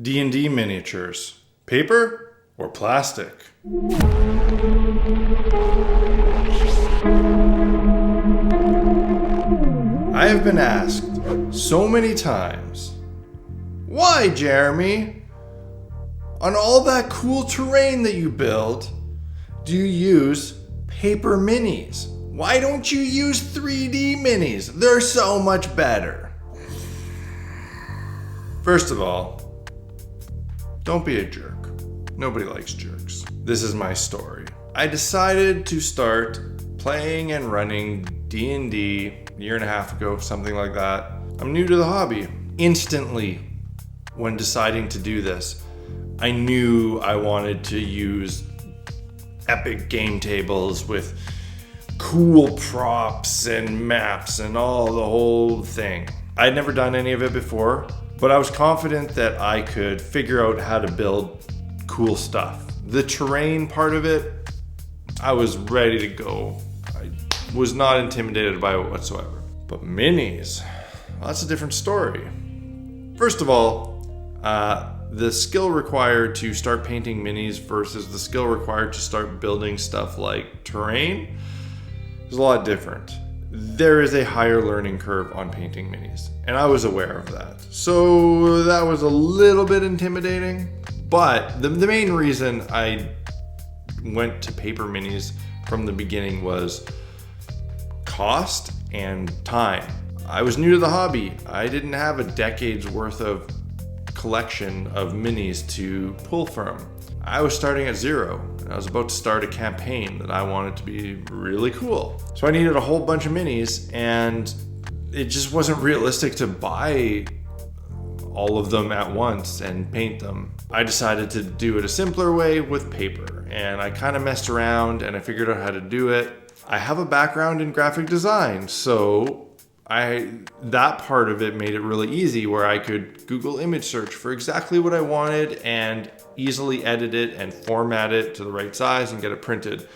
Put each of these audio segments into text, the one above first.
D&D miniatures, paper or plastic? I have been asked so many times, why, Jeremy? On all that cool terrain that you build, do you use paper minis? Why don't you use 3D minis? They're so much better. First of all, don't be a jerk. Nobody likes jerks. This is my story. I decided to start playing and running D&D a year and a half ago, something like that. I'm new to the hobby. Instantly, when deciding to do this, I knew I wanted to use epic game tables with cool props and maps and all the whole thing. I'd never done any of it before, but I was confident that I could figure out how to build cool stuff. The terrain part of it, I was ready to go. I was not intimidated by it whatsoever. But minis, well, that's a different story. First of all, the skill required to start painting minis versus the skill required to start building stuff like terrain is a lot different. There is a higher learning curve on painting minis, and I was aware of that. So that was a little bit intimidating, but the main reason I went to paper minis from the beginning was cost and time. I was new to the hobby. I didn't have a decade's worth of collection of minis to pull from. I was starting at zero. I was about to start a campaign that I wanted to be really cool. So I needed a whole bunch of minis, and it just wasn't realistic to buy all of them at once and paint them. I decided to do it a simpler way with paper, and I kind of messed around and I figured out how to do it. I have a background in graphic design, so that part of it made it really easy, where I could Google image search for exactly what I wanted and easily edit it and format it to the right size and get it printed.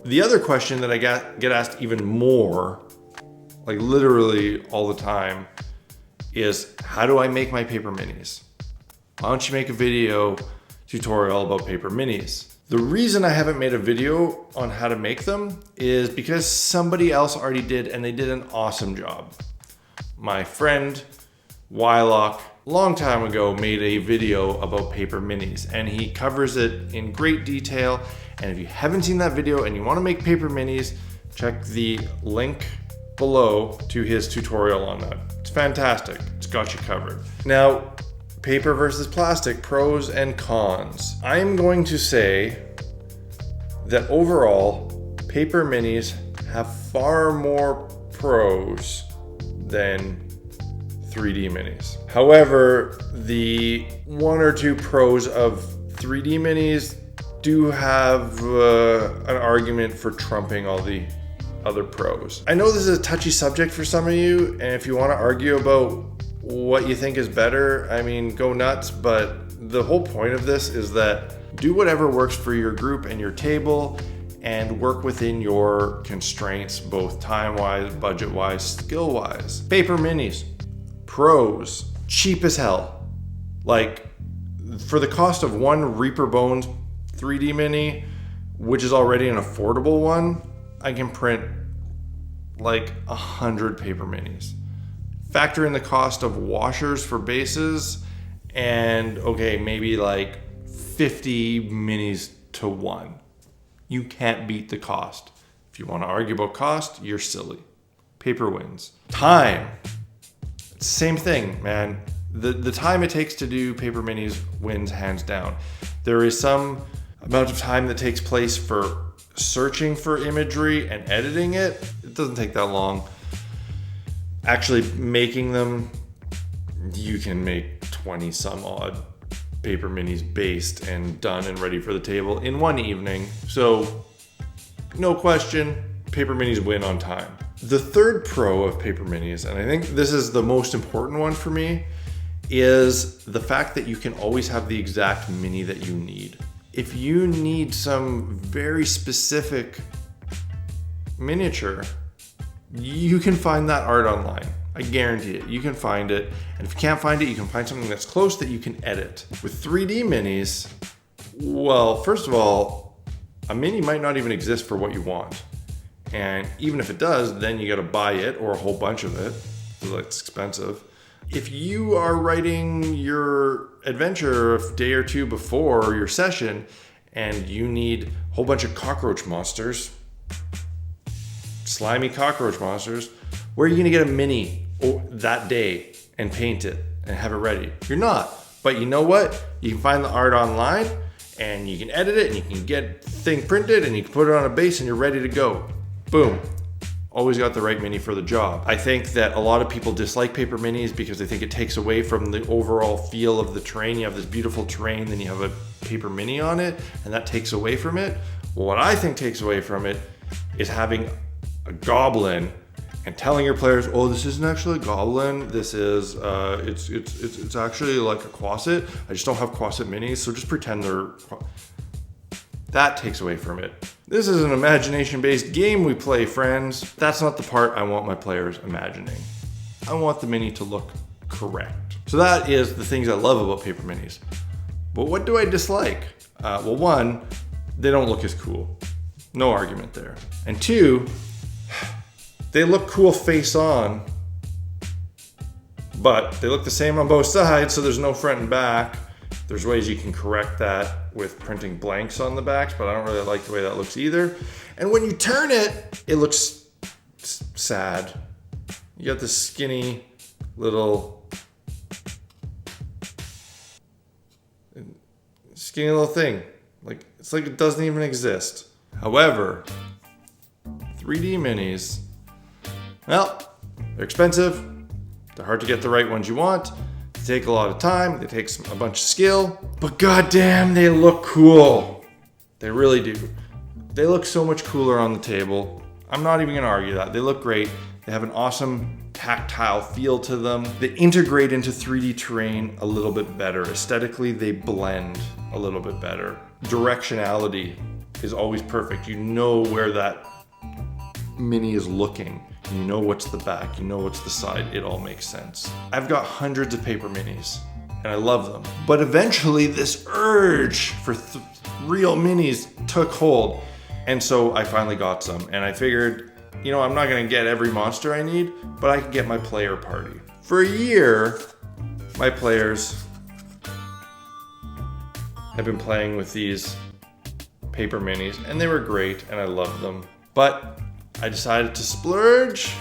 The other question that I get asked even more, like literally all the time, is how do I make my paper minis? Why don't you make a video tutorial about paper minis? The reason I haven't made a video on how to make them is because somebody else already did, and they did an awesome job. My friend Wylock, long time ago, made a video about paper minis, and he covers it in great detail. And if you haven't seen that video and you want to make paper minis, check the link below to his tutorial on that. It's fantastic. It's got you covered. Now, paper versus plastic, pros and cons. I'm going to say that overall, paper minis have far more pros than 3D minis. However, the one or two pros of 3D minis do have an argument for trumping all the other pros. I know this is a touchy subject for some of you, and if you want to argue about what you think is better, I mean, go nuts, but the whole point of this is that do whatever works for your group and your table, and work within your constraints, both time-wise, budget-wise, skill-wise. Paper minis, pros, cheap as hell. Like, for the cost of one Reaper Bones 3D mini, which is already an affordable one, I can print like 100 paper minis. Factor in the cost of washers for bases, and okay, maybe like 50 minis to one. You can't beat the cost. If you want to argue about cost, you're silly. Paper wins. Time. Same thing, man. The time it takes to do paper minis wins hands down. There is some amount of time that takes place for searching for imagery and editing it. It doesn't take that long. Actually making them, you can make 20 some odd paper minis based and done and ready for the table in one evening. So no question, paper minis win on time. The third pro of paper minis, and I think this is the most important one for me, is the fact that you can always have the exact mini that you need. If you need some very specific miniature, you can find that art online. I guarantee it. You can find it. And if you can't find it, you can find something that's close that you can edit. With 3D minis, well, first of all, a mini might not even exist for what you want. And even if it does, then you got to buy it or a whole bunch of it. It's expensive. If you are writing your adventure a day or two before your session and you need a whole bunch of cockroach monsters, slimy cockroach monsters, where are you going to get a mini that day and paint it and have it ready? You're not. But you know what? You can find the art online and you can edit it and you can get the thing printed and you can put it on a base and you're ready to go. Boom. Always got the right mini for the job. I think that a lot of people dislike paper minis because they think it takes away from the overall feel of the terrain. You have this beautiful terrain, then you have a paper mini on it, and that takes away from it. Well, what I think takes away from it is having a goblin and telling your players, oh, this isn't actually a goblin. This is, it's actually like a Quasit. I just don't have Quasit minis, so just pretend they're... That takes away from it. This is an imagination-based game we play, friends. That's not the part I want my players imagining. I want the mini to look correct. So that is the things I love about paper minis. But what do I dislike? Well, one, they don't look as cool. No argument there. And two, they look cool face on, but they look the same on both sides, so there's no front and back. There's ways you can correct that with printing blanks on the backs, but I don't really like the way that looks either. And when you turn it, it looks sad. You got this skinny little thing. Like, it's like it doesn't even exist. However, 3D minis, well, they're expensive. They're hard to get the right ones you want. They take a lot of time, they take a bunch of skill, but goddamn, they look cool. They really do. They look so much cooler on the table. I'm not even gonna argue that. They look great. They have an awesome tactile feel to them. They integrate into 3D terrain a little bit better. Aesthetically, they blend a little bit better. Directionality is always perfect. You know where that mini is looking. You know what's the back, you know what's the side, it all makes sense. I've got hundreds of paper minis, and I love them. But eventually this urge for real minis took hold, and so I finally got some, and I figured, you know, I'm not gonna get every monster I need, but I can get my player party. For a year, my players have been playing with these paper minis, and they were great, and I loved them. But I decided to splurge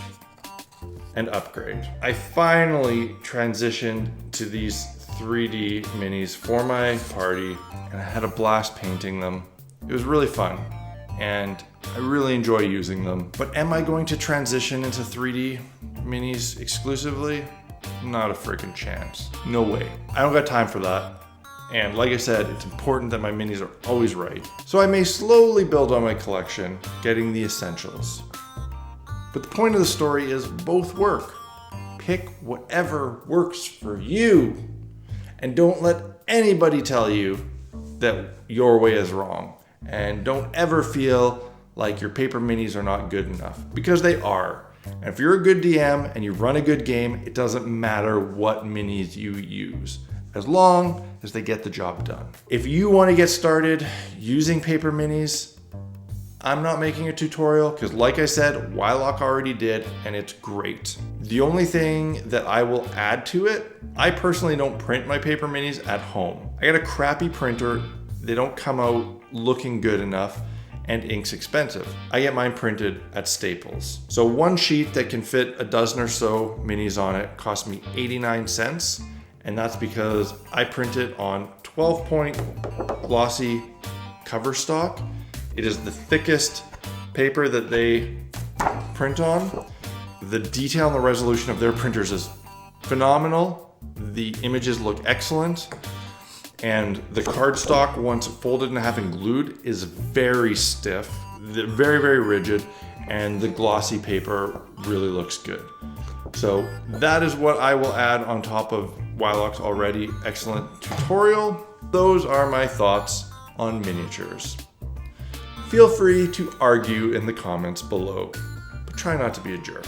and upgrade. I finally transitioned to these 3D minis for my party, and I had a blast painting them. It was really fun, and I really enjoy using them. But am I going to transition into 3D minis exclusively? Not a freaking chance. No way. I don't got time for that. And like I said, it's important that my minis are always right. So I may slowly build on my collection, getting the essentials. But the point of the story is both work. Pick whatever works for you. And don't let anybody tell you that your way is wrong. And don't ever feel like your paper minis are not good enough, because they are. And if you're a good DM and you run a good game, it doesn't matter what minis you use, as long as they get the job done. If you want to get started using paper minis, I'm not making a tutorial because, like I said, Wylock already did, and it's great. The only thing that I will add to it, I personally don't print my paper minis at home. I got a crappy printer. They don't come out looking good enough, and ink's expensive. I get mine printed at Staples. So one sheet that can fit a dozen or so minis on it cost me 89 cents. And that's because I print it on 12-point glossy cover stock. It is the thickest paper that they print on. The detail and the resolution of their printers is phenomenal. The images look excellent. And the cardstock, once folded in half and glued, is very stiff, very, very rigid, and the glossy paper really looks good. So that is what I will add on top of Wylock's already excellent tutorial. Those are my thoughts on miniatures. Feel free to argue in the comments below, but try not to be a jerk.